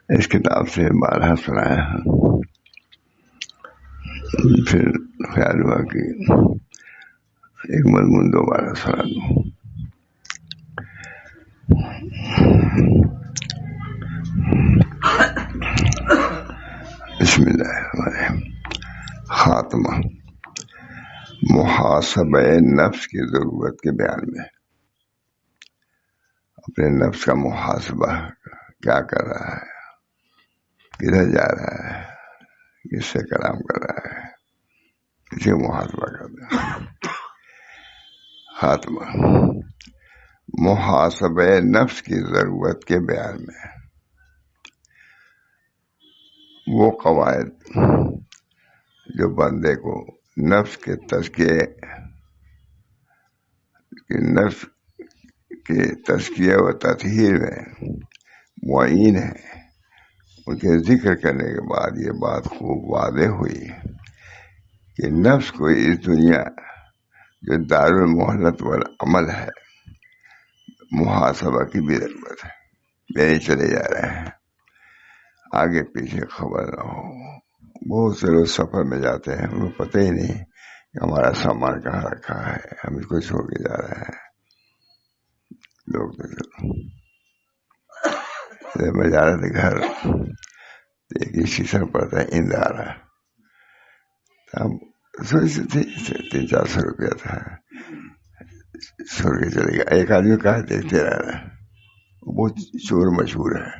اس کتاب سے بارہا سنایا ہے. پھر خیال ہوا کہ ایک مضمون دوبارہ سنا دوں. بسم اللہ الرحمن الرحیم. خاتمہ. محاسبہ نفس کی ضرورت کے بیان میں. اپنے نفس کا محاسبہ کیا کر رہا ہے، کدھر جا رہا ہے، کس سے کلام کر رہا ہے، کسی کا محاسبہ کرنا ہے. خاتمہ. محاسبہ نفس کی ضرورت کے بیان میں وہ قواعد جو بندے کو نفس کے تزکیے و تطہیر میں معین ہے، ان کے ذکر کرنے کے بعد یہ بات خوب واضح ہوئی کہ نفس کو اس دنیا جو دار المحنت والعمل ہے، محاسبہ کی بھی ضرورت ہے. میرے چلے جا رہے ہیں، آگے پیچھے خبر نہ ہو. بہت سے لوگ سفر میں جاتے ہیں، ہمیں پتہ ہی نہیں کہ ہمارا سامان کہاں رکھا ہے، ہم اس کو چھوڑ کے جا رہے ہیں. لوگ تو میں جا رہا تھا گھر، ایک ہی شیشہ پڑتا ہے اند آ رہا. ہم سوچ تھے 300-400 روپیہ تھا، چھوڑ کے چلے گیا. ایک آدمی کہا دیکھتے رہ رہا ہے، بہت چور مشہور ہے.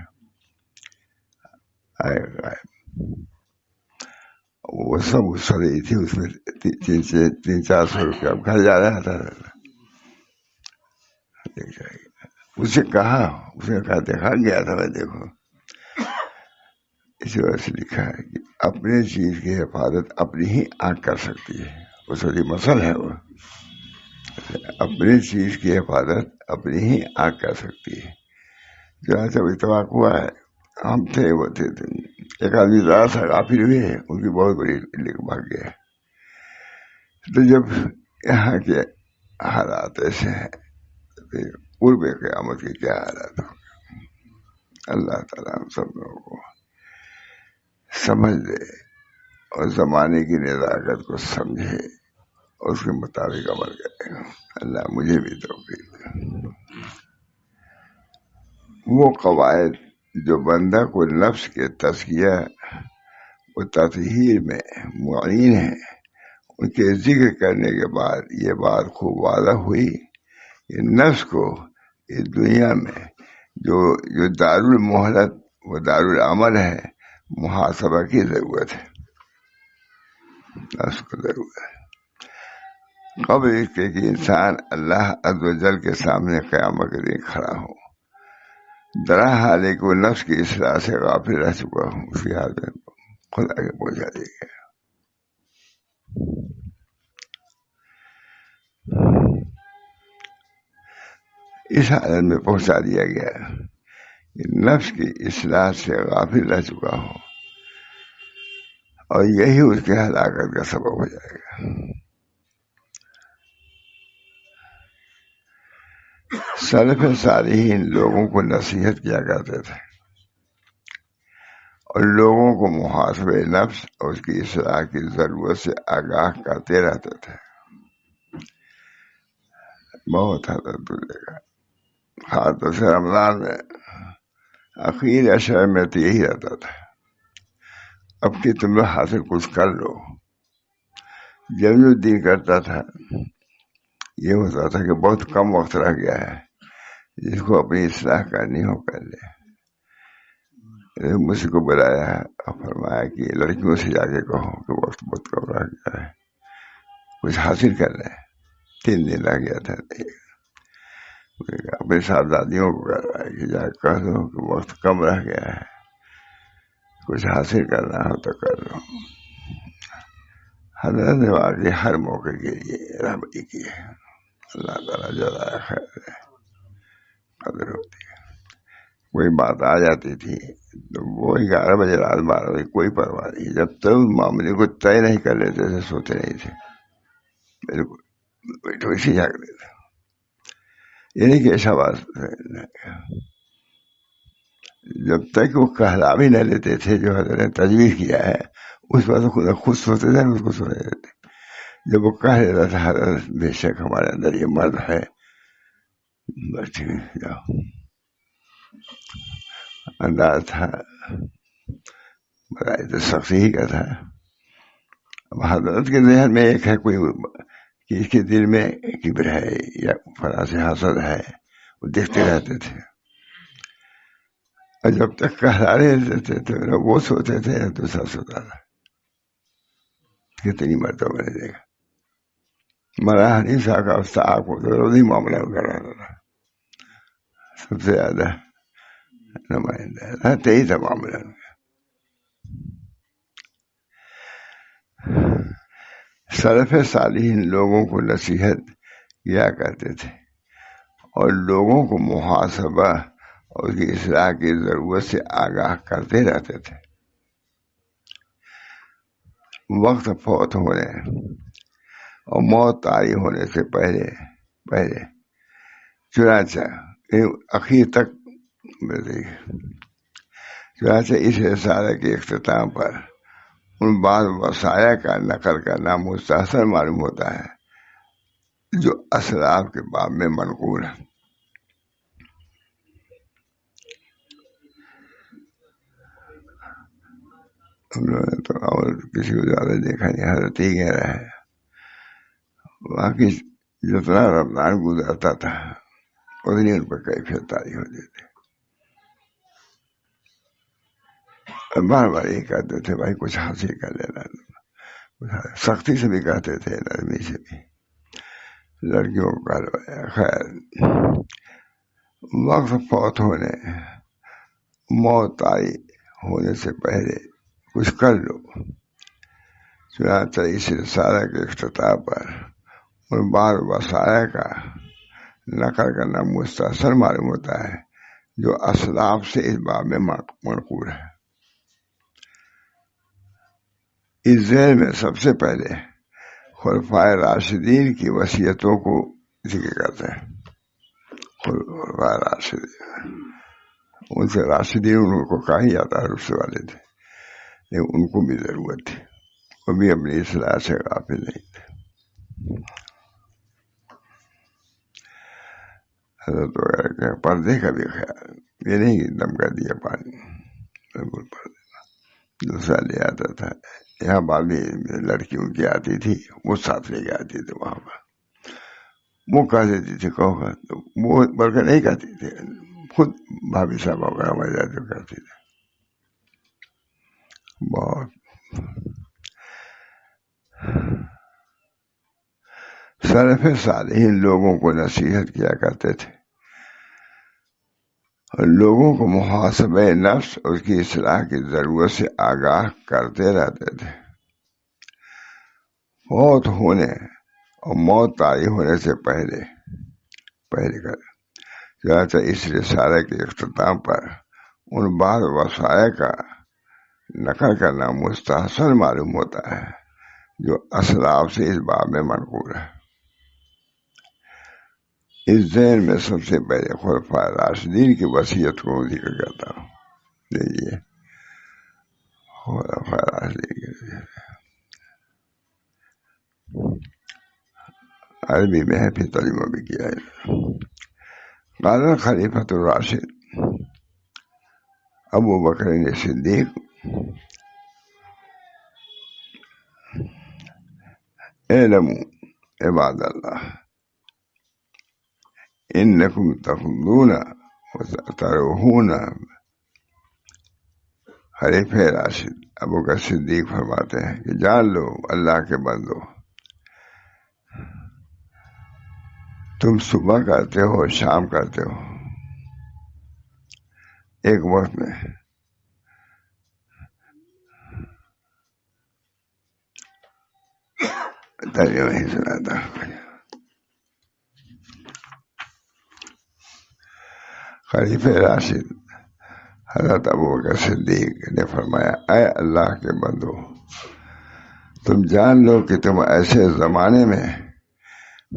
وہ سب اس رہی تھی، اس میں 300-400 روپیہ. اب گھر جا رہا تھا. اسے کہا، اس نے کہا دیکھا گیا تھا میں، دیکھو. اسی وجہ سے لکھا ہے کہ اپنے چیز کی حفاظت اپنی ہی آنکھ کر سکتی ہے. اس وقت مسل ہے وہ، اپنی چیز کی حفاظت اپنی ہی آنکھ کر سکتی ہے. جو ایسا اتفاق ہوا ہے، ہم تھے وہ تھے، ایک آدمی ذرا سا غافل ہوئے، ان کی بہت بڑی لکھ بھاگ گیا. تو جب یہاں کے حالات ایسے ہیں، پھر قرب قیامت کے کیا حالات ہوں. اللہ تعالیٰ ہم سب لوگوں کو سمجھ دے اور زمانے کی نزاکت کو سمجھے اور اس کے مطابق عمل کرے. اللہ مجھے بھی توفیق دے. وہ قواعد جو بندہ کو نفس کے تزکیہ و تطہیر میں معین ہیں، ان کے ذکر کرنے کے بعد یہ بات خوب واضح ہوئی کہ نفس کو اس دنیا میں جو دار المحنت و دار العمل ہے، محاسبہ کی ضرورت ہے. نفس کو ضرورت ہے قبل اس کے کہ انسان اللہ عز و جل کے سامنے قیامت کے دن کھڑا ہو. درا حال ہے کہ وہ نفس کی اصلاح سے غافل رہ چکا ہوں، اس کی حالت میں خدا کے پہنچا دے گا. اس حالت میں پہنچا دیا گیا کہ نفس کی اصلاح سے غافل رہ چکا ہوں، اور یہی اس کے ہلاکت کا سبب ہو جائے گا. سلف صالحین لوگوں کو نصیحت کیا کرتے تھے اور لوگوں کو محاسبہ نفس اور اس کی اصلاح کی ضرورت سے آگاہ کرتے رہتے تھے. بہت حضرت گا، خاص سے رمضان میں آخر اشر میں تو یہی رہتا تھا، اب کہ تم لوگ حاصل کچھ کر لو. جب جو دین کرتا تھا یہ ہوتا تھا کہ بہت کم وقت رہ گیا ہے، جس کو اپنی اصلاح کرنی ہو کر لے. مجھ کو بلایا ہے اور فرمایا کہ لڑکیوں سے جا کے کہو کہ وقت بہت کم رہ گیا ہے، کچھ حاصل کر لیں. 3 دن رہ گیا تھا. اپنے صاحبزادیوں کو کہہ رہا ہے کہ جا کہہ دو کہ وقت کم رہ گیا ہے، کچھ حاصل کرنا ہو تو کر لو. حضرت نے واقعی ہر موقع کے لیے رہبری کی ہے. اللہ تعالیٰ جزائے خیر قدر ہوتی ہے. کوئی بات آ جاتی تھی تو وہ 11 بجے رات 12 بجے کوئی پرواہ نہیں، جب تک اس معاملے کو طے نہیں کر لیتے تھے سوتے نہیں تھے. بالکل بیٹھو اسی جاگ لیتے، یعنی کہ ایسا بات جب تک وہ کہلا بھی نہ لیتے تھے جو حضرت نے تجویز کیا ہے اس وقت خود سوچتے تھے اس کو سنے دیتے. جب وہ کہہ لیتا تھا حضرت بے شک ہمارے اندر یہ مرد ہے، بس ٹھیک ہے جاؤ. انداز تھا، برائے تو سختی ہی کا تھا. اب حضرت کے ذہن میں ایک ہے کوئی کہ اس کے دل میں کبر ہے یا فلاں سے حسد ہے، وہ دیکھتے رہتے تھے. اور جب تک کہلا رہے تھے تو وہ سوتے تھے دوسرا سوتا تھا. کتنی مرتبہ میں نے دیکھا مرا حنیفہ کا استاد کو تو روزی معاملہ کر رہا تھا، سب سے زیادہ نمائندہ رہتے ہی تھا معاملہ. سلف صالحین لوگوں کو نصیحت کیا کرتے تھے اور لوگوں کو محاسبہ اور اس کی اصلاح کی ضرورت سے آگاہ کرتے رہتے تھے. وقت فوت ہونے اور موت طاری ہونے سے پہلے چنانچہ اخیر تک چنانچہ اس رسالے کے اختتام پر ان بعض وصایا کا نقل کرنا مستحسن معلوم ہوتا ہے جو اسلاف کے باب میں منقول ہے. ہم لوگوں نے تو اور کسی کو زیادہ دیکھا نہیں، حضرت ہی کہہ رہا ہے. باقی جتنا رمضان گزرتا تھا اتنی ان پر کیفیت طاری ہوتی تھی. بار بار یہ کہتے تھے بھائی کچھ حاصل کر لینا، سختی سے بھی کہتے تھے نرمی سے بھی. لڑکیوں کو کروایا. خیر وقت فوت ہونے موت طاری ہونے سے پہلے کچھ کر لو. چنانچہ اس رسالہ کے اختتام پر ان بعض وصایا کا نقل کرنا مستحسن معلوم ہوتا ہے جو اسلاف سے اس باب میں منقول ہے. اس ذیل میں سب سے پہلے خلفائے راشدین کی وصیتوں کو ذکر کرتے ہیں. خلفائے راشدین ان سے راشدین ان کو کہا ہی جاتا ہے، رشتے والے تھے لیکن ان کو بھی ضرورت تھی، وہ بھی اپنی اصلاح سے غافل نہیں تھے. حضرت وغیرہ کے پردے کا بھی خیال، یہ نہیں کہ دم کر دیا پانی، بالکل پردے دوسرا لے آتا تھا. یہاں بھابھی لڑکیوں کی آتی تھی وہ ساتھ لے کے آتی تھی. وہاں پر وہ کہہ دیتی تھی کہو تو وہ بلکہ نہیں کہتی تھی، خود بھابھی صاحب وغیرہ مزہ جو کرتی تھی. بہت سلف صالحین لوگوں کو نصیحت کیا کرتے تھے اور لوگوں کو محاسبہ نفس اور اس کی اصلاح کی ضرورت سے آگاہ کرتے رہتے تھے. فوت ہونے اور موت طاری ہونے سے پہلے کر چنانچہ اس رسالے کے اختتام پر ان بعض وصایا کا نقل کرنا مستحسن معلوم ہوتا ہے جو اسلاف سے اس باب میں منقول ہے. اس ذہن میں سب سے پہلے خلفائے راشدین کی وصیت کو ذکر کرتا ہوں. دیکھیے خلفائے راشدین کی عربی میں ہے، پھر ترجمہ بھی کیا ہے. قال خلیفۃ الراشد ابو بکر صدیق اعلموا عباد اللہ انکم تخلون وتروحون. خلیفہ راشد ابو بکر صدیق فرماتے ہیں کہ جان لو اللہ کے بندو، تم صبح کرتے ہو شام کرتے ہو ایک وقت میں. ترجمہ نہیں سنا تھا. خلیفہ راشد حضرت ابو بکر صدیق نے فرمایا اے اللہ کے بندو، تم جان لو کہ تم ایسے زمانے میں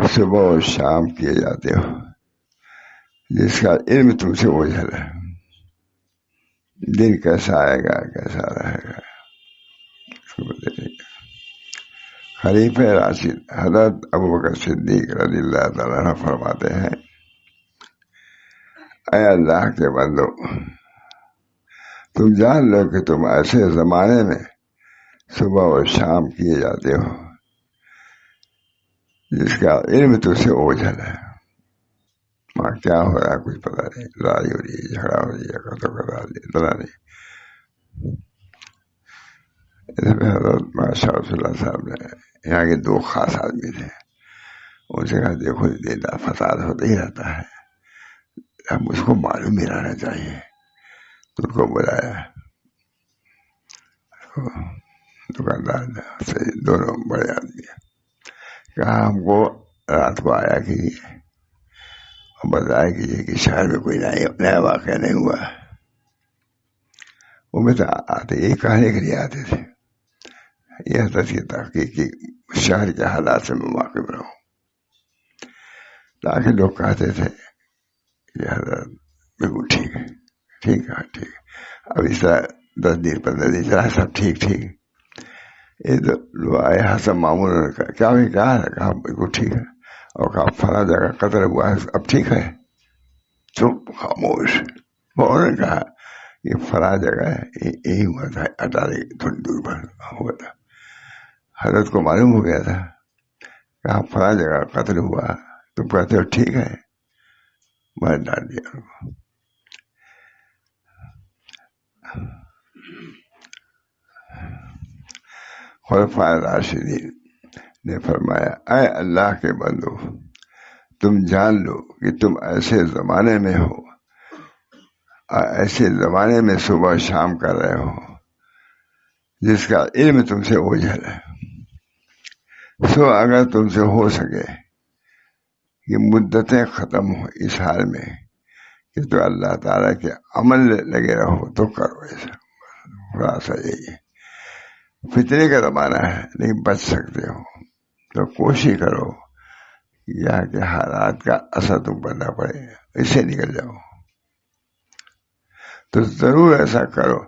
صبح و شام کیے جاتے ہو جس کا علم تم سے اوجھل ہے. دن کیسا آئے گا کیسا رہے گا اس کو بدلے گا۔ خلیفہ راشد حضرت ابوبکر صدیق رضی اللہ تعالیٰ عنہ فرماتے ہیں، اے اللہ کے بندو، تم جان لو کہ تم ایسے زمانے میں صبح و شام کیے جاتے ہو جس کا علم تجھ سے اوجھل ہے۔ وہاں کیا ہو رہا ہے کچھ پتا نہیں، لڑائی ہو رہی ہے، جھگڑا ہو رہی ہے، قتل پتا نہیں۔ حضرت ماشاء اللہ صاحب نے، یہاں کے دو خاص آدمی تھے، ان سے کہا دیکھو دین فساد ہوتا ہی رہتا ہے، اب مجھ کو معلوم بھی رہنا چاہیے۔ تو ان کو بلایا، دکاندار نے، دونوں بڑے آدمی، کہا ہم کو رات کو آیا کیجیے اور بتایا کیجیے کہ شہر میں کوئی نیا واقعہ نہیں ہوا۔ وہ میں تو آتے یہ کہنے کے لیے آتے تھے، یہ حضرت کی تحقیق کی شہر کے حالات سے میں واقف رہوں، تاکہ لوگ کہتے تھے کہ حضرت بالکل ٹھیک ہے، ٹھیک ہے، ٹھیک ہے، اب اس طرح 10 دن 15 دن چلا سب ٹھیک ٹھیک۔ یہ تو لوگ آئے حسن معمول نے کہا بھی کہا بالکل ٹھیک ہے، اور کہا فلاں جگہ قتل ہوا ہے اب ٹھیک ہے، چپ خاموش۔ فوراً کہا یہ فلاں جگہ ہے یہی ہوا تھا، اٹاری تھوڑی دور پر ہوا تھا۔ حضرت کو معلوم ہو گیا تھا، کہا فلاں جگہ قتل ہوا، تم کہتے ہو ٹھیک ہے، میں ڈال دیا ان کو۔ خلفائے راشدین نے فرمایا، اے اللہ کے بندو، تم جان لو کہ تم ایسے زمانے میں ہو، ایسے زمانے میں صبح شام کر رہے ہو جس کا علم تم سے اوجھل ہے۔ سو اگر تم سے ہو سکے کہ مدتیں ختم ہو اس حال میں کہ تو اللہ تعالیٰ کے عمل لگے رہو تو کرو ایسا، خلاصہ یہی ہے۔ فتنے کا زمانہ ہے لیکن بچ سکتے ہو تو کوشش کرو یہاں کے حالات کا اثر تم پر نہ پڑے، اس سے نکل جاؤ تو ضرور ایسا کرو،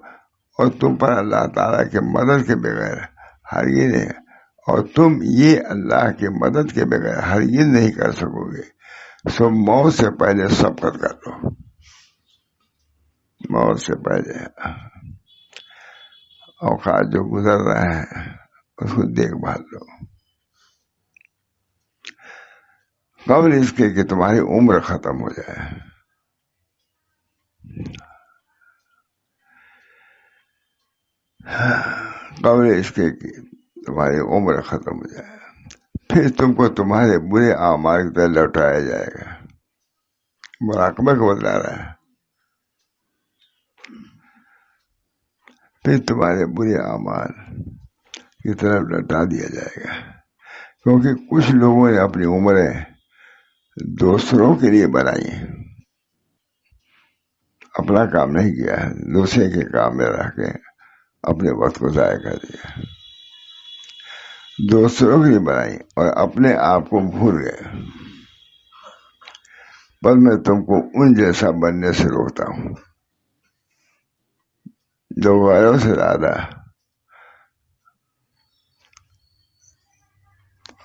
اور تم پر اللہ تعالیٰ کے مدد کے بغیر ہرگز نہیں، اور تم یہ اللہ کی مدد کے بغیر ہرگز نہیں کر سکو گے، سو موت سے پہلے سبقت کر لو، موت سے پہلے اوقات جو گزر رہے ہیں اس کو دیکھ بھال لو، قبل اس کے کہ تمہاری عمر ختم ہو جائے۔ قبل اس کے کہ تمہاری عمر ختم ہو جائے، پھر تم کو تمہارے برے اعمال کی طرف لوٹایا جائے گا۔ مراقبہ کو بتلا رہا ہے، پھر تمہارے برے اعمال کی طرف لوٹا دیا جائے گا، کیونکہ کچھ لوگوں نے اپنی عمریں دوسروں کے لیے بنائی، اپنا کام نہیں کیا ہے، دوسرے کے کام میں رہ کے اپنے وقت کو ضائع کر دیا، دوسروں کے لیے بنائی اور اپنے آپ کو بھول گئے۔ بس میں تم کو ان جیسا بننے سے روکتا ہوں جو غیروں سے زیادہ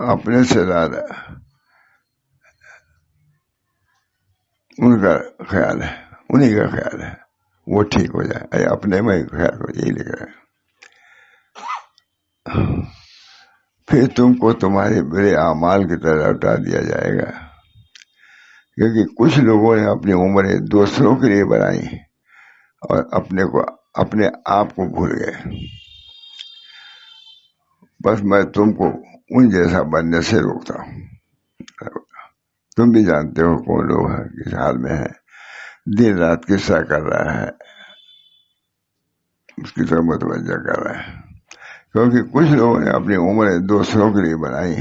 اپنے سے زیادہ ان کا خیال ہے، انہی کا خیال ہے وہ ٹھیک ہو جائے، اپنے میں خیال ہو، یہی لکھ رہا ہے۔ پھر تم کو تمہارے برے اعمال کی طرح لوٹا دیا جائے گا، کیونکہ کچھ لوگوں نے اپنی عمریں دوسروں کے لیے بنائی اور اپنے آپ کو بھول گئے۔ بس میں تم کو ان جیسا بننے سے روکتا ہوں۔ تم بھی جانتے ہو کون لوگ ہیں، کس حال میں ہیں، دن رات قصہ کر رہا ہے، اس کی طرف متوجہ کر رہا ہے، کیونکہ کچھ لوگوں نے اپنی عمریں دوسروں کے لیے بنائی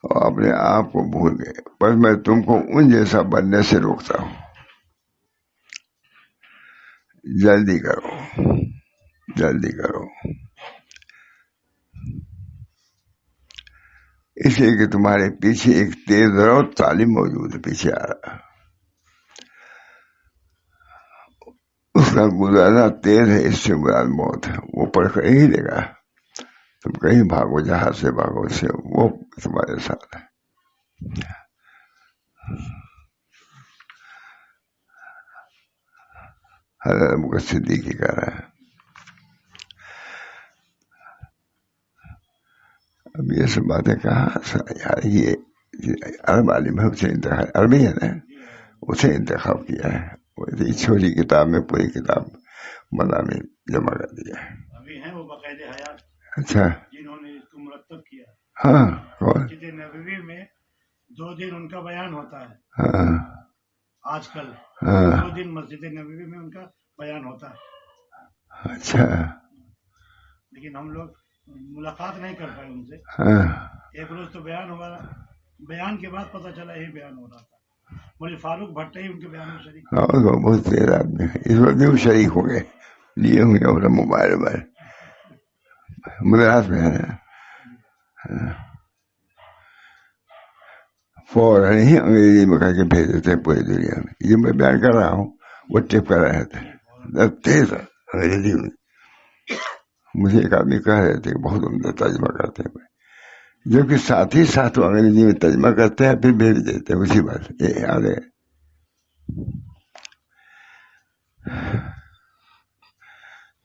اور اپنے آپ کو بھول گئے۔ بس میں تم کو ان جیسا بننے سے روکتا ہوں، جلدی کرو، جلدی کرو، اس لیے کہ تمہارے پیچھے ایک تیز رو تعلیم موجود ہے، پیچھے آ رہا، اس کا گزارنا تیز ہے، اس سے مراد موت ہے، وہ پڑھ کر ہی لے گا. تم کہیں بھاگو، جہاں سے بھاگو، اس سے وہ تمہارے ساتھ ہے. حضرت ابوبکر صدیق کہہ رہا ہے. اب یہ سب باتیں کہاں یار، یہ عرب عالم ہے، اسے انتخاب، عربی ہے نا، اسے انتخاب کیا ہے. وہ چھوٹی کتاب میں پوری کتاب مضامین جمع کر دیا ہے. ابھی ہیں وہ باقاعدہ حیات، اچھا جنہوں نے اس کو مرتب کیا. ہاں کون؟ مسجد نبوی میں 2 دن ان کا بیان ہوتا ہے. ہاں آج کل ہاں 2 دن مسجد نبوی میں ان کا بیان ہوتا ہے. اچھا لیکن ہم لوگ ملاقات نہیں کر پائے ان سے. ہاں ایک روز تو بیان ہوا، بیان کے بعد پتہ چلا یہی بیان ہو رہا تھا. مولوی فاروق بھٹہ ہی ان کے بیان میں شریک تھے. اور وہ بہت تیز آدمی ہے، اس وقت بھی وہ شریک ہو گئے، لیے ہوئے اپنا موبائل مدراس میں ہے. فوراً ہی انگریزی میں کہہ کے بھیج دیتے ہیں پوری دنیا میں. یہ میں بیان کر رہا ہوں، وہ ٹپ کر رہے تھے تیز انگریزی میں. مجھے ایک آدمی کہہ رہے تھے کہ بہت عمدہ ترجمہ کرتے ہیں، جبکہ ساتھ ہی ساتھ وہ انگریزی میں ترجمہ کرتے ہیں پھر بھیج دیتے ہیں اسی بات. یہ یاد ہے.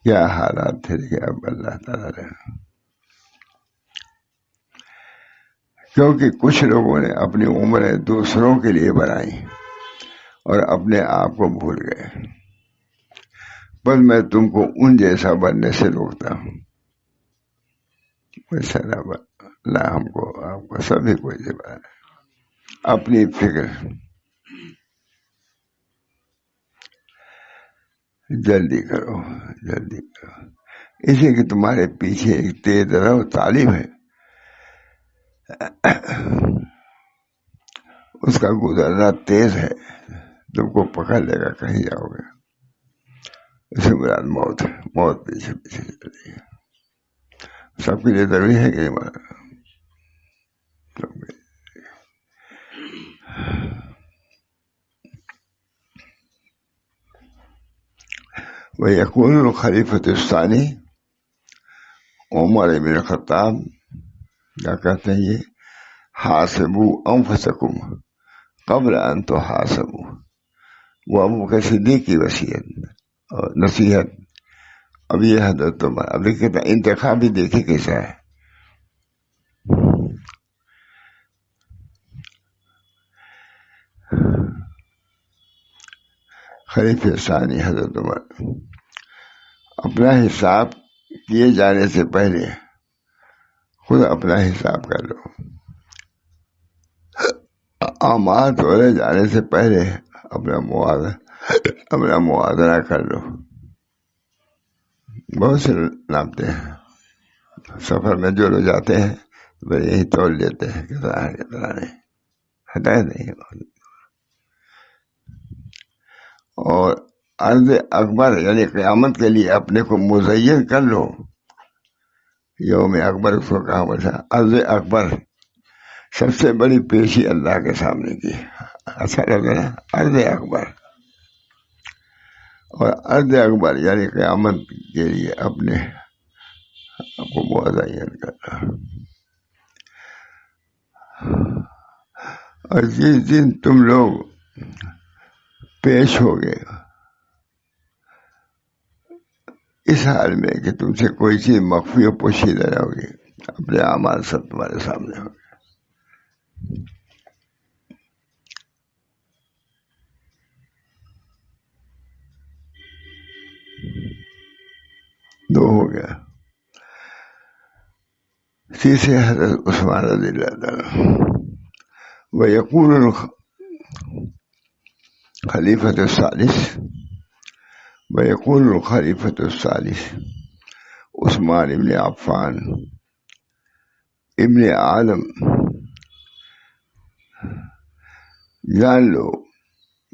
کیا حالات تھے کہ اب اللہ تعالیٰ نے، کیونکہ کچھ لوگوں نے اپنی عمریں دوسروں کے لیے بنائی اور اپنے آپ کو بھول گئے. بس میں تم کو ان جیسا بننے سے روکتا ہوں. ویسا نہ ہم کو آپ کو سبھی کو یہ بات اپنی فکر. جلدی کرو جلدی کرو، اسی کہ تمہارے پیچھے ایک تیز رو تعلیم ہے، اس کا گزرنا تیز ہے، تم کو پکڑ لے گا کہیں جاؤ گے. اسے مراد موت ہے، موت پیچھے پیچھے چل رہی ہے. سب کے لیے ضروری ہے کہ وَيَكُونُ الْخَلِيفَةُ الثَّانِي. عمر بن خطاب کیا کہتے ہیں؟ یہ حاسبوا انفسکم قبل ان تحاسبوا. وہ ابو بکر صدیق کی وصیت اور نصیحت. اب یہ حضرت عمر، اب دیکھیے انتخاب بھی دیکھیے کیسا ہے. خلیفہ ثانی حضرت عمر. اپنا حساب کیے جانے سے پہلے خود اپنا حساب کر لو. اعمال تولے جانے سے پہلے اپنا موازنہ کر لو. بہت سے ناپتے ہیں سفر میں، جو لوگ جاتے ہیں پھر یہی تول لیتے ہیں کتنا ہے کتنا نہیں، ہٹائے نہیں. اور عرض اکبر یعنی قیامت کے لیے اپنے کو مزین کر لو. یوم اکبر اس کو کہا بچا. عرض اکبر سب سے بڑی پیشی اللہ کے سامنے کی. اچھا لگا نا، عرض اکبر. اور عرض اکبر یعنی قیامت کے لیے اپنے آپ کو مزین کرنا. اور جس دن تم لوگ پیش ہو گئے اس حال میں کہ تم سے کوئی چیز مخفی و پوشیدہ نہ ہوگی، اپنے اعمال سب تمہارے سامنے ہوں گے. دو ہو گیا. تیسرے حضرت عثمان رضی اللہ عنہ. وَيَكُونُ الخلیفۃ الثالث. وَيَكُونُ الخلیفۃ الثالث عثمان ابن عفان ابن عالم. جان لو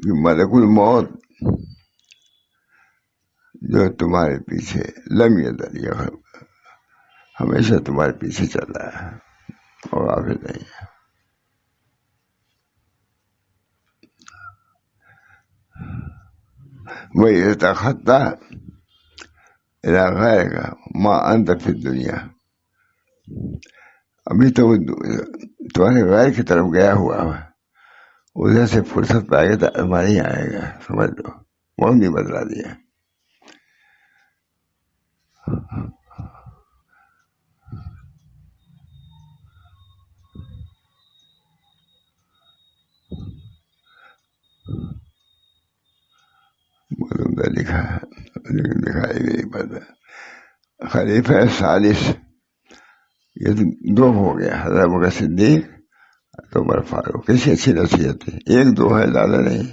کہ ملک الموت جو تمہارے پیچھے لم یزل ہمیشہ تمہارے پیچھے چل رہا ہے اور غافل نہیں ہے. وہی اتخذت الی غیرک ما انت فی الدنیا، ابھی تو تمہارے غیر کی طرف گیا ہوا ہے، ادھر سے فرصت پائے گا تو ہمارے ہی آئے گا، سمجھ لو، وہ نہیں بدلا دیا۔ لکھا ہے لیکن دکھائی بھی نہیں پڑتا۔ خلیفہ ثالث، یہ تو دو ہو گیا، حضرت بکر صدیق تو عمر فاروق، کیسی اچھی نصیحت ہے، ایک دو ہے زیادہ نہیں۔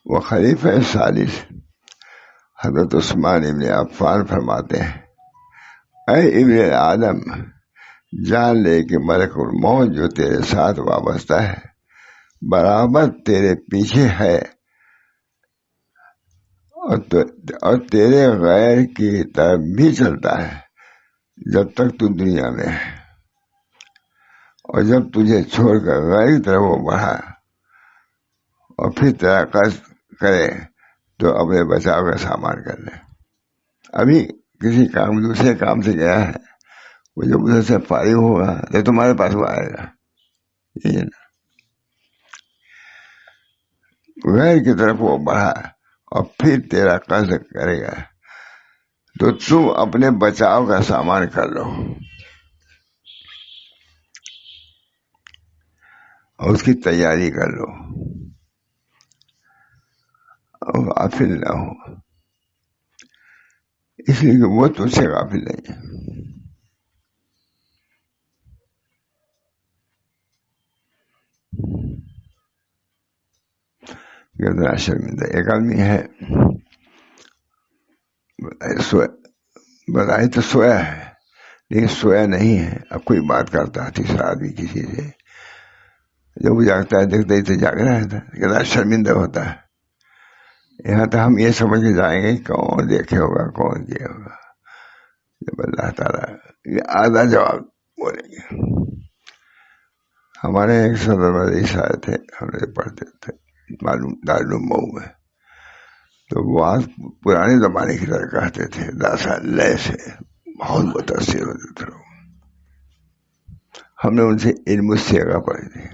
وہ خلیفہ ثالث حضرت عثمان ابن عفان فرماتے ہیں، اے ابن آدم، جان لے کہ ملک الموت جو تیرے ساتھ وابستہ ہے برابر تیرے پیچھے ہے، اور تیرے غیر کی طرف بھی چلتا ہے جب تک تو دنیا میں ہے، اور جب تجھے چھوڑ کر غیر کی طرف وہ بڑھا اور پھر تیرا قصد کرے تو اپنے بچاؤ کا سامان کر لے۔ ابھی کسی کام دوسرے کام سے گیا ہے، وہ جب ادھر سے فارغ ہوگا تو تمہارے پاس وہ آئے گا، یہ نا، غیر کی طرف وہ بڑھا اور پھر تیرا قصد کرے گا تو تم اپنے بچاؤ کا سامان کر لو اور اس کی تیاری کر لو، اور غافل نہ ہو، اس لیے کہ وہ تجھ سے غافل نہیں ہے۔ کتنا شرمندہ ایک آدمی ہے، بتائی تو سویا ہے لیکن سویا نہیں ہے، اب کوئی بات کرتا ہے تیسرا آدمی کسی سے، جب وہ جاگتا ہے دیکھتا ہی تو جاگ رہا ہے، کتنا شرمندہ ہوتا ہے۔ یہاں تو ہم یہ سمجھ کے جائیں گے کون دیکھے ہوگا کون کیا ہوگا، جب اللہ تعالیٰ یہ آدھا جواب بولیں گے۔ ہمارے ایک صدر مدرس آئے تھے، ہم نے پڑھتے تھے دارالعلوم مئو میں، تو وہ آج پرانے زمانے کی طرح کہتے تھے، داسا لے سے بہت متاثر ہوتے تھے۔ ہم نے ان سے علم الصیغہ پڑھی تھی۔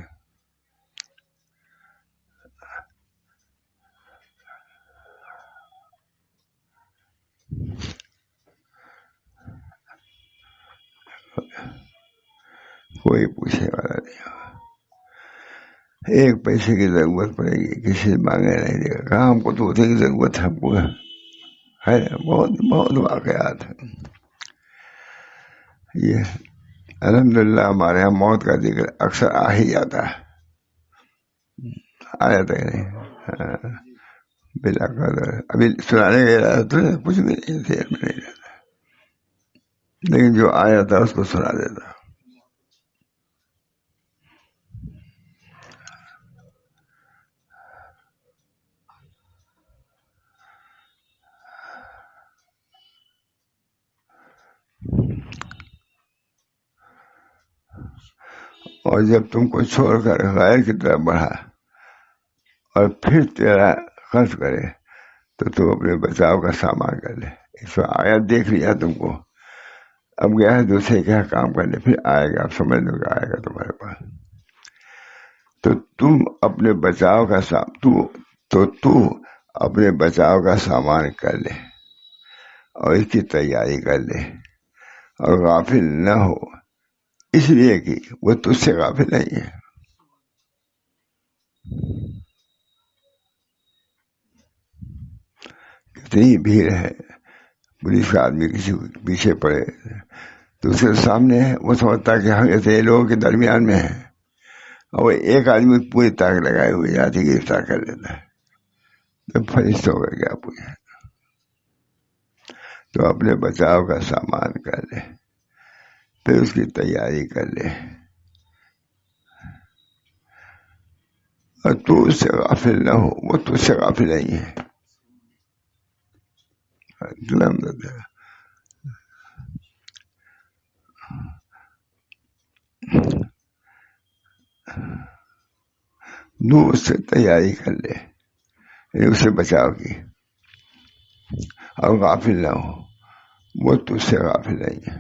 کوئی پوچھنے والا نہیں ہوگا، ایک پیسے کی ضرورت پڑے گی کسی سے مانگے نہیں دے گا، کہاں ہم کو تو کی ضرورت ہے، ہم کو ہے، بہت بہت واقعات ہیں یہ۔ الحمدللہ ہمارے یہاں موت کا ذکر اکثر آ ہی جاتا ہے، آ جاتا ہے نہیں، بلا قدر ابھی سنانے گیا تو کچھ بھی نہیں دیر میں نہیں رہتا، لیکن جو آ جاتا ہے اس کو سنا دیتا۔ اور جب تم کو چھوڑ کر غیر کی طرف بڑھا اور پھر تیرا قصد کرے تو تم اپنے بچاؤ کا سامان کر لے۔ اس میں آیت دیکھ لیا تم کو، اب گیا ہے دوسرے کیا کام کرنے، پھر آئے گا، آپ سمجھ لو کہ آئے گا تمہارے پاس، تو تم اپنے بچاؤ کا تو اپنے بچاؤ کا سامان کر لے اور اس کی تیاری کر لے، اور غافل نہ ہو، اس لیے کہ وہ تجھ سے غافل نہیں ہے۔ کتنی بھیڑ ہے، پولیس کا آدمی کسی کو پیچھے پڑے تو اس کے سامنے ہے، وہ سمجھتا ہے کہ ہم ایسے لوگوں کے درمیان میں ہیں، اور وہ ایک آدمی پوری طاقت لگائے ہوئے جاتی گرفتار کر لیتا ہے، تو فرشتوں کا کیا پوچھے۔ تو اپنے بچاؤ کا سامان کر لے، پھر اس کی تیاری کر لے، اور تو اس سے غافل نہ ہو، وہ تو اس سے غافل نہیں ہے۔ دو اس سے تیاری کر لے، اس سے بچاؤ کی، اور غافل نہ ہو، وہ تجھ سے غافل نہیں ہے۔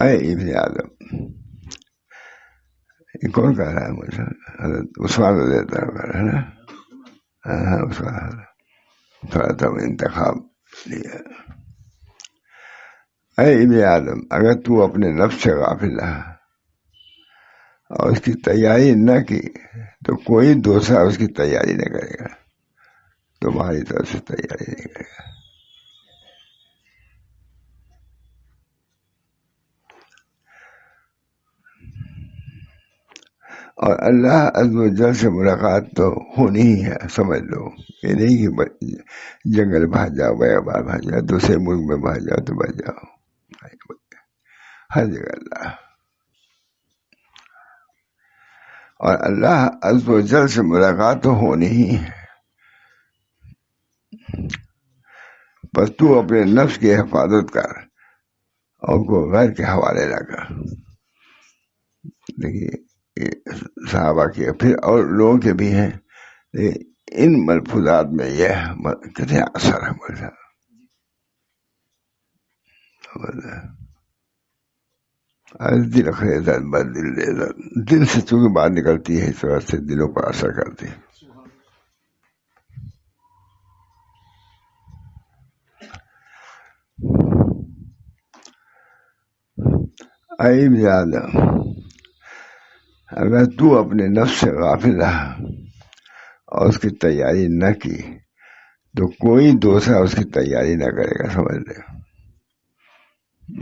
اے ابن آدم، یہ کون کہہ رہا ہے مجھے؟ حضرت عثمان رضی اللہ عنہ کہہ رہا ہے نا؟ ہاں عثمان، تھوڑا تو انتخاب لیا۔ اے ابن آدم، اگر تو اپنے نفس سے غافل رہا اور اس کی تیاری نہ کی تو کوئی دوسرا اس کی تیاری نہ کرے گا، تمہاری طرف سے تیاری نہیں کرے گا۔ اور اللہ عز و جل سے ملاقات تو ہونی ہی ہے، سمجھ لو۔ یہ نہیں کہ جنگل بھاگ جاؤ، بیابان بھاگ جاؤ، دوسرے ملک میں بھاگ جاؤ تو بچ جاؤ، ہر جگہ اللہ۔ اور اللہ عز و جل سے ملاقات تو ہونی ہی ہے، بس تو اپنے نفس کی حفاظت کر اور کو غیر کے حوالے نہ کر۔ دیکھیے صحابہ کے پھر اور لوگوں کے بھی ہیں، ان ملفوظات میں یہ کتنے اثر ہے مجھے۔ دل خیزت بد دل ریزت، دل سے چونکہ بات نکلتی ہے اس طرح سے دلوں پر اثر کرتی ہے۔ اے ابن آدم، اگر تو اپنے نفس سے غافل رہا اور اس کی تیاری نہ کی تو کوئی دوسرا اس کی تیاری نہ کرے گا، سمجھ لے۔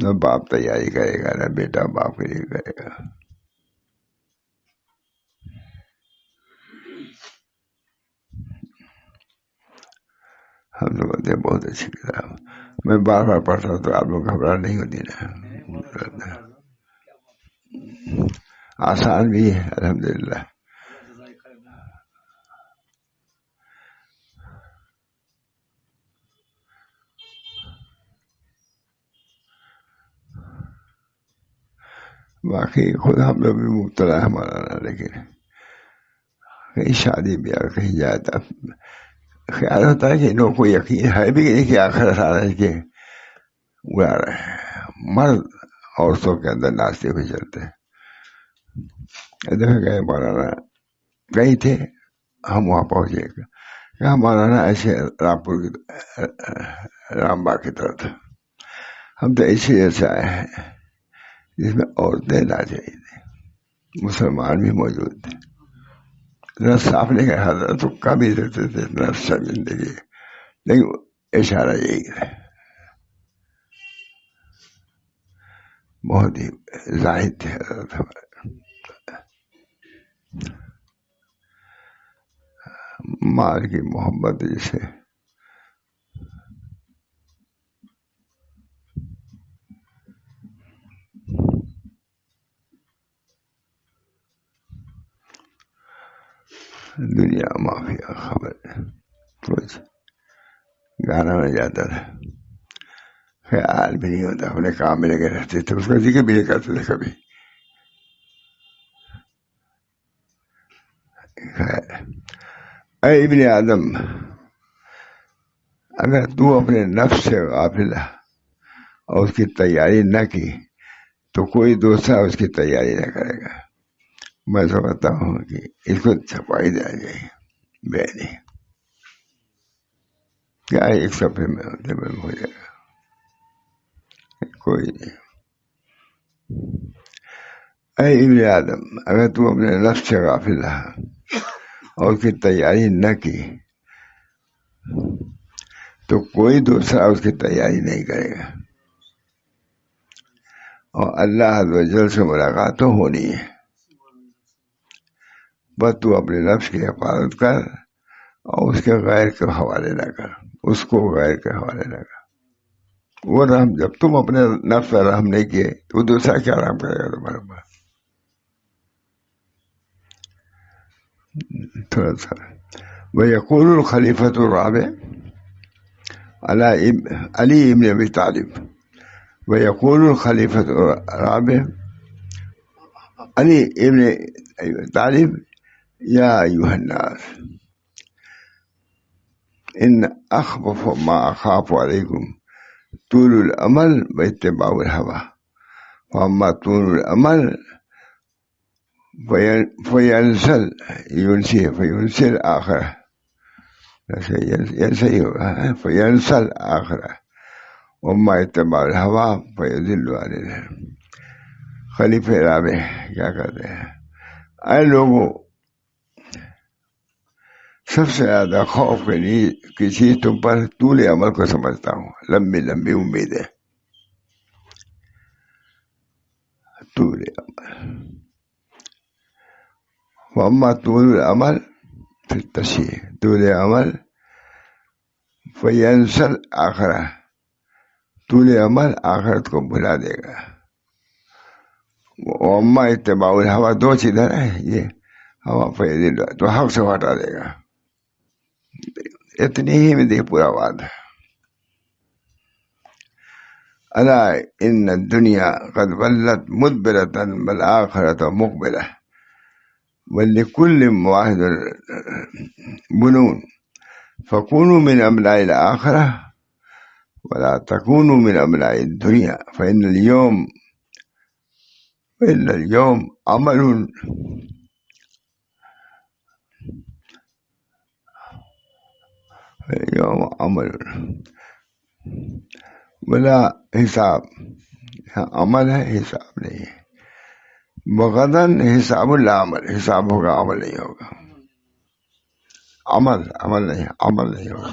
نہ باپ تیاری کرے گا، نہ بیٹا باپ کے لیے کرے گا۔ ہم لوگ کہتے ہیں بہت اچھی کتاب، میں بار بار پڑھتا ہوں تو آپ لوگ گھبراہٹ نہیں ہوتی نا؟ آسان بھی ہے الحمدللہ۔ باقی خود ہم لوگ بھی مبتلا ہے مولانا، لیکن کہیں شادی بیاہ کہیں جائے تب خیال ہوتا ہے کہ ان لوگوں کو یقین ہے بھی کہ نہیں کہ آخرت آ رہے کہ اڑا رہے ہیں۔ مرد عورتوں کے اندر ناچتے ہوئے چلتے ہیں۔ ادھر گئے مولانا، گئی تھے ہم وہاں پہنچے، کہا مولانا ایسے رامپور کی رام باغ کی طرف تھا، ہم تو ایسی جگہ سے آئے ہیں جس میں عورتیں ناچ رہی تھیں، مسلمان بھی موجود تھے۔ اتنا صاف نہیں کہا تھا تو کم ہی دیتے تھے، اتنا شرمندگی، لیکن اشارہ یہی ہے، بہت ہی زاہد تھے حضرت ہمارے۔ مال کی محبت جسے دنیا مافیا خبر کچھ گانا میں جاتا تھا، خیال بھی نہیں ہوتا، اپنے کام میں لگے رہتے تھے، اس کا ذکر بھی نہیں کرتے تھے کبھی۔ اے ابن آدم، اگر تو اپنے نفس سے غافل اور اس کی تیاری نہ کی تو کوئی دوسرا اس کی تیاری نہ کرے گا۔ میں سمجھتا ہوں کہ اس کو چھپائی دے گئی بے نہیں، کیا ایک صفحے میں ہو جائے گا، کوئی نہیں۔ اے ابن آدم، اگر تو اپنے نفس سے غافل رہا اور اس کی تیاری نہ کی تو کوئی دوسرا اس کی تیاری نہیں کرے گا، اور اللہ عز و جل سے ملاقات تو ہونی ہے، بس تو اپنے نفس کی حفاظت کر اور اس کے غیر کے حوالے نہ کر، اس کو غیر کے حوالے نہ کر۔ وہ رحم، جب تم اپنے نفس پر رحم نہیں کیے تو دوسرا کیا رحم کرے گا تمہارے پاس؟ تھوڑا سا وَيَقُولُ الْخَلِيفَةُ الرَّابِعُ علی ابن ابی طالب ويقول الخليفة الرابع علي ابن طالب يا أيها الناس إن أخوف ما أخاف عليكم طول الأمل واتباع الهوى وأما طول الأمل فينسى الآخرة فينسى الآخرة وما اتباع الهوى فيذل عن الهوى. خلیفہ رابع کیا کہتے ہیں؟ اے لوگوں، سب سے زیادہ خوف کی چیز تم پر طول عمل کو سمجھتا ہوں، لمبی لمبی امیدیں، طول عمل. واما طول العمل پھر تشریح، طول عمل فینسل آخرہ، طول عمل آخرت کو بھلا دے گا. واما اتباع الہوا، دو چیزیں ہیں یہ، ہوا فیض تو حق سے ہٹا دے گا. اتنی ہی میں دیکھ پورا بات ہے. الا ان الدنیا قد ولت مدبرة والآخرة مقبلة ولكل واحد بنون فكونوا من أبناء الآخرة ولا تكونوا من أبناء الدنيا فإن اليوم عمل ولا حساب. عمل ہے، حساب نہیں ہے. بغدن حساب اللہ عمل، حساب ہوگا، عمل نہیں ہوگا. عمل نہیں ہوگا.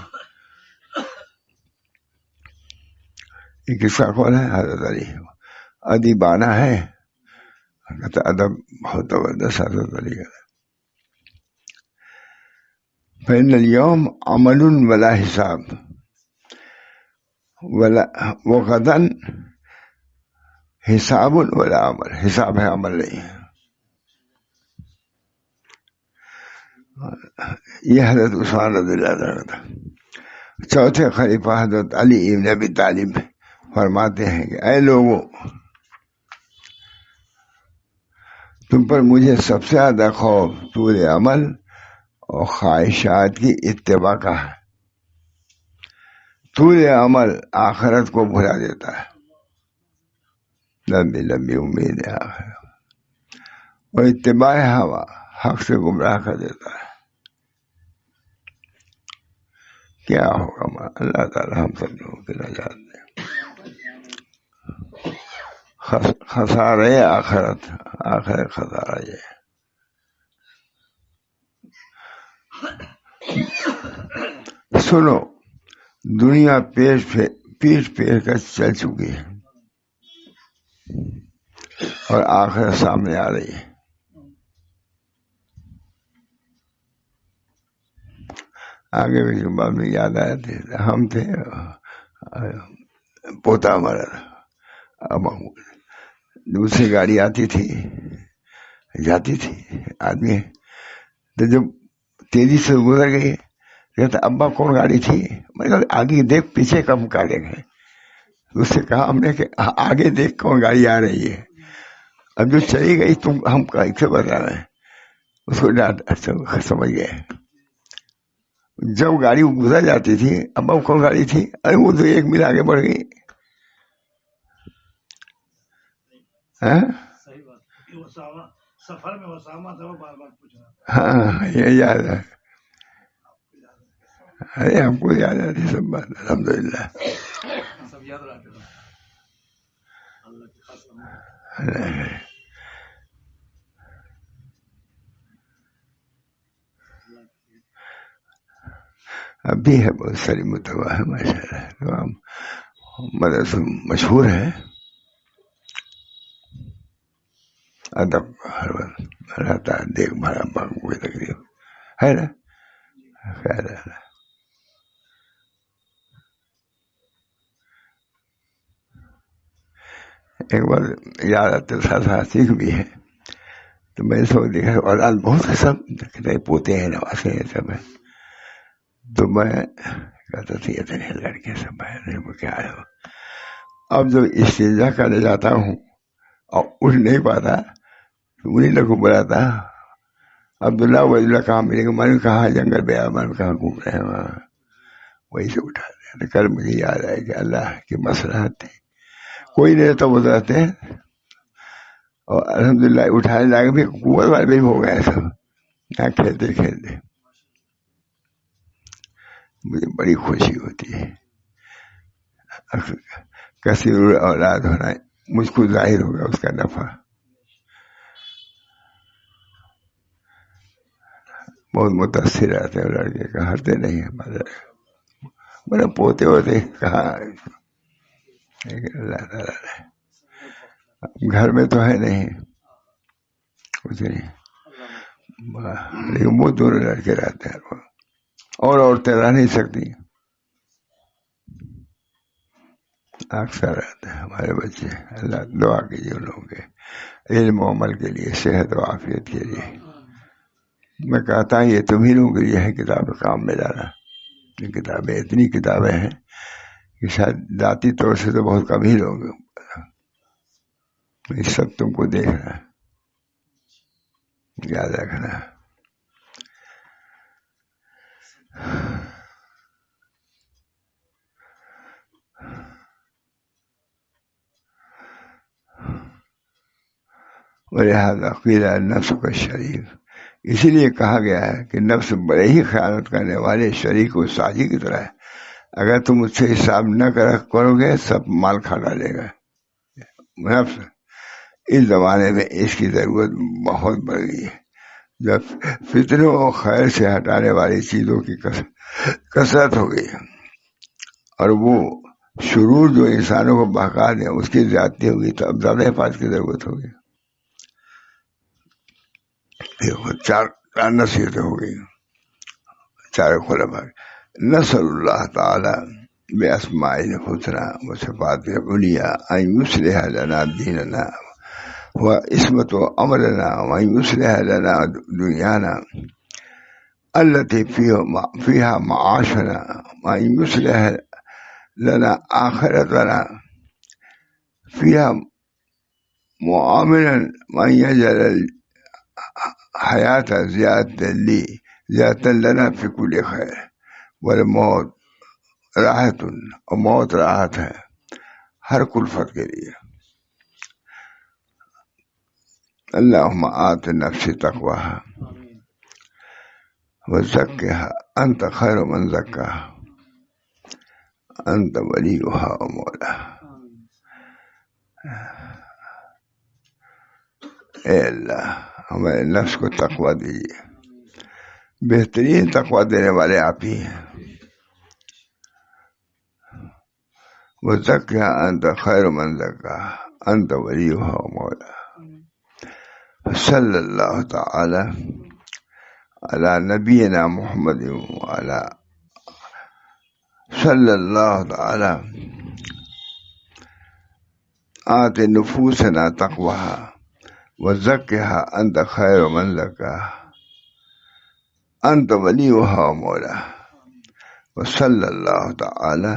یہ کس کا قول ہے؟ حضرت علی. ادیبانہ ہے، ادب بہت زبردست حضرت علی کا. فإن اليوم عمل ولا حساب وغدا حساب ولا عمل، حساب ہے، عمل نہیں ہے. یہ حضرت عثمان رضی اللہ عنہ تھا. چوتھے خلیفہ حضرت علی ابن ابی طالب فرماتے ہیں کہ اے لوگوں، تم پر مجھے سب سے زیادہ خوف طول عمل اور خواہشات کی اتباع کا ہے. طول عمل آخرت کو بھلا دیتا ہے، لمبی لمبی امید ہے آخرت، اور اتباع ہوا حق سے گمراہ کر دیتا ہے. کیا ہوگا اللہ تعالی ہم سب لوگوں کے نجات دے. خسارے آخرت خسارہ یہ. سنو، دنیا پیٹ کر چل چکی ہے اور آخرت سامنے آ رہی ہے. آگے بھی جو بات میں یاد آیا تھے، ہم تھے، پوتا ہمارا تھا، اب دوسری گاڑی آتی تھی جاتی تھی، آدمی تو جب تیزی سے گزر گئی کہتا ابا کون گاڑی تھی؟ میں نے کہا آگے دیکھ پیچھے کم کالے گئے. اس سے کہا ہم نے کہ آگے دیکھ کون گاڑی آ رہی ہے. اب جو چلی گئی تم ہم کیسے بتا رہے ہیں؟ اس کو ڈانٹ سمجھ گئے. جب گاڑی گزر جاتی تھی ابا کون گاڑی تھی؟ ارے وہ تو ایک میل آگے بڑھ گئی. سفر میں اسامہ تھا، وہ بار بار پوچھ رہا. ہاں یہ یاد ہے. ارے ہم کو یاد آتی سب بات، الحمدللہ. سب یاد رکھتے ہیں اللہ کی خاص. ابھی ہے بہت ساری متبع ہے ماشاء اللہ. مدرسہ مشہور ہے، ادب ہر وقت رہتا ہے، دیکھ بھالا باغ کوئی تقریب ہے نا. خیر ہے. ایک بار یاد آتے تھا، سیکھ بھی ہے تو میں نے سب دیکھا اولاد بہت سب پوتے ہیں، نواسے ہیں سب ہیں. تو میں کہتا تھا اتنے لڑکے سب ہے، کیا ہے اب جب استنجا کرنے جاتا ہوں اور اٹھ نہیں پاتا تو انہیں لوگ کو بلاتا عبداللہ ولی اللہ کہاں ملے گا، میں نے کہا جنگل پہ آیا، میں نے کہاں گھوم رہے ہیں وہاں، وہی سے اٹھا رہے. کل مجھے یاد آئے کہ اللہ کی مصلحت تھی، کوئی نہیں تو وہ رہتے ہیں. اور الحمدللہ اٹھانے لائق بھی قوت والے بھی ہو گئے سب یہاں کھیلتے کھیلتے. مجھے بڑی خوشی ہوتی ہے. کثیر اولاد ہونا مجھ کو ظاہر ہوگا اس کا نفع. بہت متاثر رہتے ہیں لڑکے کا، ہرتے نہیں ہیں. میرے پوتے ہوتے کہاں، اللہ تعالیٰ نے گھر میں تو ہے نہیں کچھ نہیں، لیکن وہ دونوں لڑکے رہتے ہیں. اور عورتیں رہ نہیں سکتی، اکثر رہتے ہیں ہمارے بچے. اللہ دعا کیجیے ان لوگوں کے علم و عمل کے لیے، صحت و عافیت کے لیے. میں کہتا ہوں یہ تمہیں لوگوں کے لیے ہے کتاب کام میں لانا. یہ کتابیں اتنی کتابیں ہیں کہ شاید ذاتی طور سے تو بہت کم ہی لوگ یہ سب تم کو دیکھنا، یاد رکھنا. ولہذا قیل النفس کا شریک، اسی لیے کہا گیا ہے کہ نفس بڑے ہی خیانت کرنے والے شریک و ساجی کی طرح ہے. اگر تم اس سے حساب نہ کرو گے سب مال کھا ڈالے گا. نفس اس زمانے میں اس کی ضرورت بہت بڑھ گئی ہے، جب فتنوں اور خیر سے ہٹانے والی چیزوں کی کثرت ہو گئی اور وہ شرور جو انسانوں کو بہکا دیں اس کی زیادتی ہوگی، تو اب زیادہ حفاظت کی ضرورت ہوگی. چار نصیحتیں ہو گئی چار خلفاء. نسأل اللہ تعالی بأسمائه الحسنى وصفاته العليا أن يصلح لنا ديننا وعصمة أمرنا وأن يصلح لنا دنيانا التي فيها معاشنا وأن يصلح لنا آخرتنا فيها معاملا وأن يجعل الحياة زيادة لنا في كل خير والموت راحت، اور موت راحت ہے ہر کلفت کے لیے. اللہم آت نفسی تقواها وزکها انت خیر من زکاها انت ولیها و مولاها. اے اللہ ہمارے نفس کو تقوی دیجیے، بہترین تقوی دینے والے آپ ہی ہیں. وزکها انت خیر من زکاها انت ولیها و مولاها. صلی اللہ تعالی علی نبینا محمد وعلی صلی اللہ تعالی آت نفوسنا تقواها وزکها انت خیر من زکاها انت ولیها و مولاها. وصلی اللہ تعالی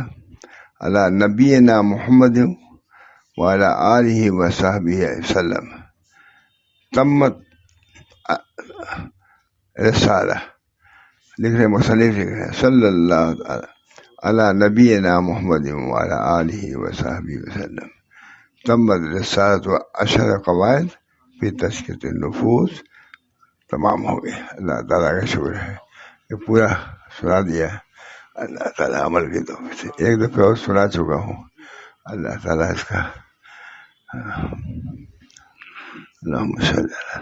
علی نبینا محمد وعلی آلہ وصحبہ وسلم. تمت رسالہ. لکھ رہے مصنف لکھ رہے صلی اللہ علی نبینا محمد وعلی آلہ وصحبہ وسلم. تمت رسالت و اشر قواعد فی تزکیۃ النفوس. تمام ہو گئے. اللہ تعالیٰ کا شکر ہے کہ پورا سنا دیا. اللہ تعالیٰ عمل کی توفیق سے ایک دفعہ اور سنا چکا ہوں. اللہ تعالیٰ اس کا اللہم صلی اللہ.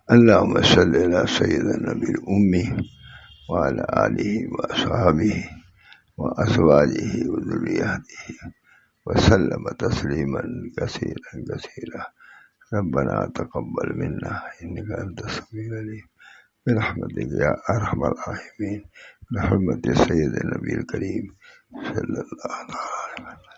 اللہم صلی علی سیدنا نبی الأمی وعلی آلہ وأصحابہ وأزواجہ وذریاتہ وسلم تسلیما کثیرا کثیرا. ربنا تقبل منا انک انت السمیع العلیم برحمتک یا ارحم الراحمین بحرمت سید النبی الکریم صلی اللہ تعالی علیہ وسلم.